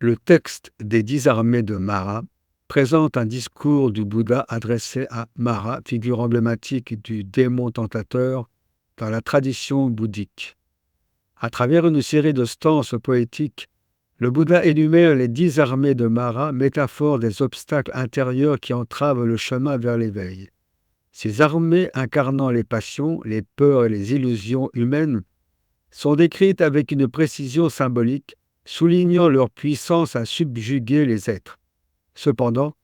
Le texte des 10 armées de Mara présente un discours du Bouddha adressé à Mara, figure emblématique du démon tentateur dans la tradition bouddhique. À travers une série de stances poétiques, le Bouddha énumère les 10 armées de Mara, métaphore des obstacles intérieurs qui entravent le chemin vers l'éveil. Ces armées incarnant les passions, les peurs et les illusions humaines sont décrites avec une précision symbolique, soulignant leur puissance à subjuguer les êtres. Cependant,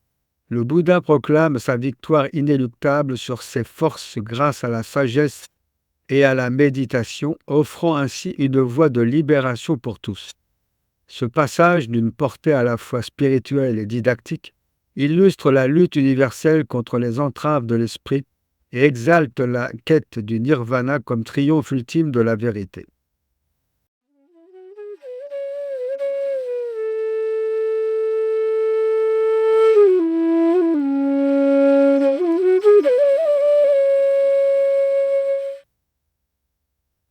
le Bouddha proclame sa victoire inéluctable sur ces forces grâce à la sagesse et à la méditation, offrant ainsi une voie de libération pour tous. Ce passage, d'une portée à la fois spirituelle et didactique, illustre la lutte universelle contre les entraves de l'esprit et exalte la quête du nirvana comme triomphe ultime de la vérité.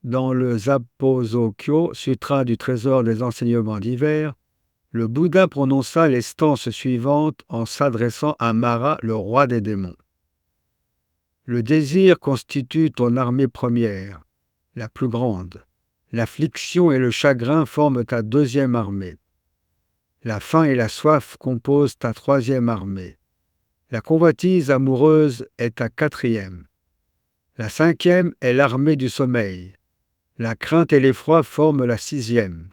Dans le Zapo-zo-kyo, sutra du trésor des enseignements divers, le Bouddha prononça les stances suivantes en s'adressant à Mara, le roi des démons. Le désir constitue ton armée première, la plus grande. L'affliction et le chagrin forment ta deuxième armée. La faim et la soif composent ta troisième armée. La convoitise amoureuse est ta quatrième. La cinquième est l'armée du sommeil. La crainte et l'effroi forment la sixième.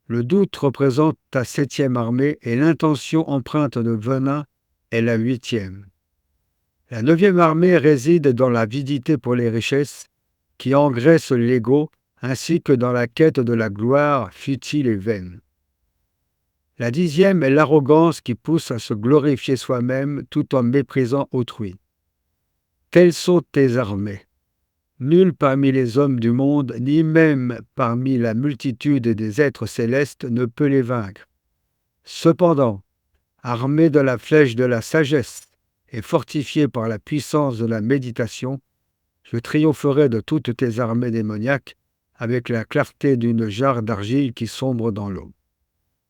Le doute représente ta septième armée et l'intention empreinte de venin est la huitième. La neuvième armée réside dans l'avidité pour les richesses, qui engraisse l'ego, ainsi que dans la quête de la gloire futile et vaine. La dixième est l'arrogance qui pousse à se glorifier soi-même tout en méprisant autrui. Telles sont tes armées. Nul parmi les hommes du monde, ni même parmi la multitude des êtres célestes, ne peut les vaincre. Cependant, armé de la flèche de la sagesse et fortifié par la puissance de la méditation, je triompherai de toutes tes armées démoniaques avec la clarté d'une jarre d'argile qui sombre dans l'eau.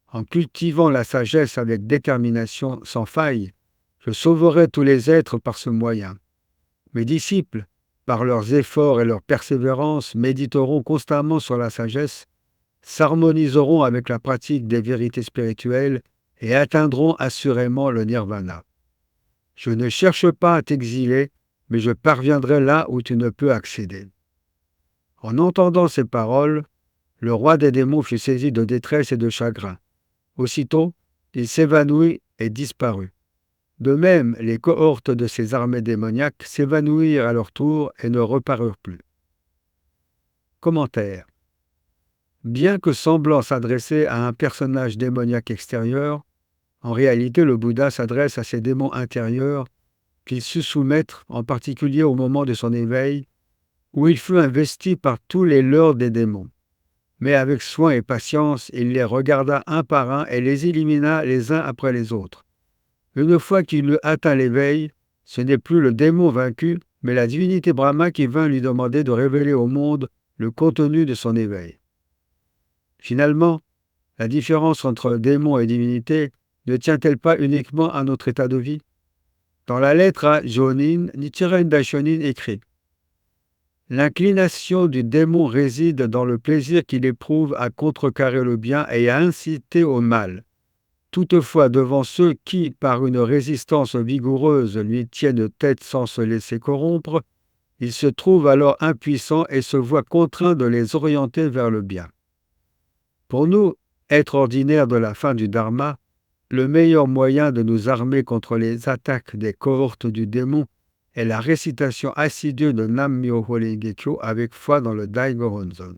En cultivant la sagesse avec détermination sans faille, je sauverai tous les êtres par ce moyen. Mes disciples, par leurs efforts et leur persévérance, méditeront constamment sur la sagesse, s'harmoniseront avec la pratique des vérités spirituelles et atteindront assurément le nirvana. Je ne cherche pas à t'exiler, mais je parviendrai là où tu ne peux accéder. En entendant ces paroles, le roi des démons fut saisi de détresse et de chagrin. Aussitôt, il s'évanouit et disparut. De même, les cohortes de ces armées démoniaques s'évanouirent à leur tour et ne reparurent plus. Commentaire. Bien que semblant s'adresser à un personnage démoniaque extérieur, en réalité le Bouddha s'adresse à ses démons intérieurs qu'il sut soumettre, en particulier au moment de son éveil, où il fut investi par tous les leurres des démons. Mais avec soin et patience, il les regarda un par un et les élimina les uns après les autres. Une fois qu'il eut atteint l'éveil, ce n'est plus le démon vaincu, mais la divinité Brahma qui vint lui demander de révéler au monde le contenu de son éveil. Finalement, la différence entre démon et divinité ne tient-elle pas uniquement à notre état de vie? Dans la lettre à Jonin, Nichiren Daishonin écrit « L'inclination du démon réside dans le plaisir qu'il éprouve à contrecarrer le bien et à inciter au mal. Toutefois, devant ceux qui, par une résistance vigoureuse, lui tiennent tête sans se laisser corrompre, il se trouve alors impuissant et se voit contraint de les orienter vers le bien. Pour nous, êtres ordinaires de la fin du Dharma, le meilleur moyen de nous armer contre les attaques des cohortes du démon est la récitation assidue de Nam-myoho Renge-kyo avec foi dans le Daigo Honzon.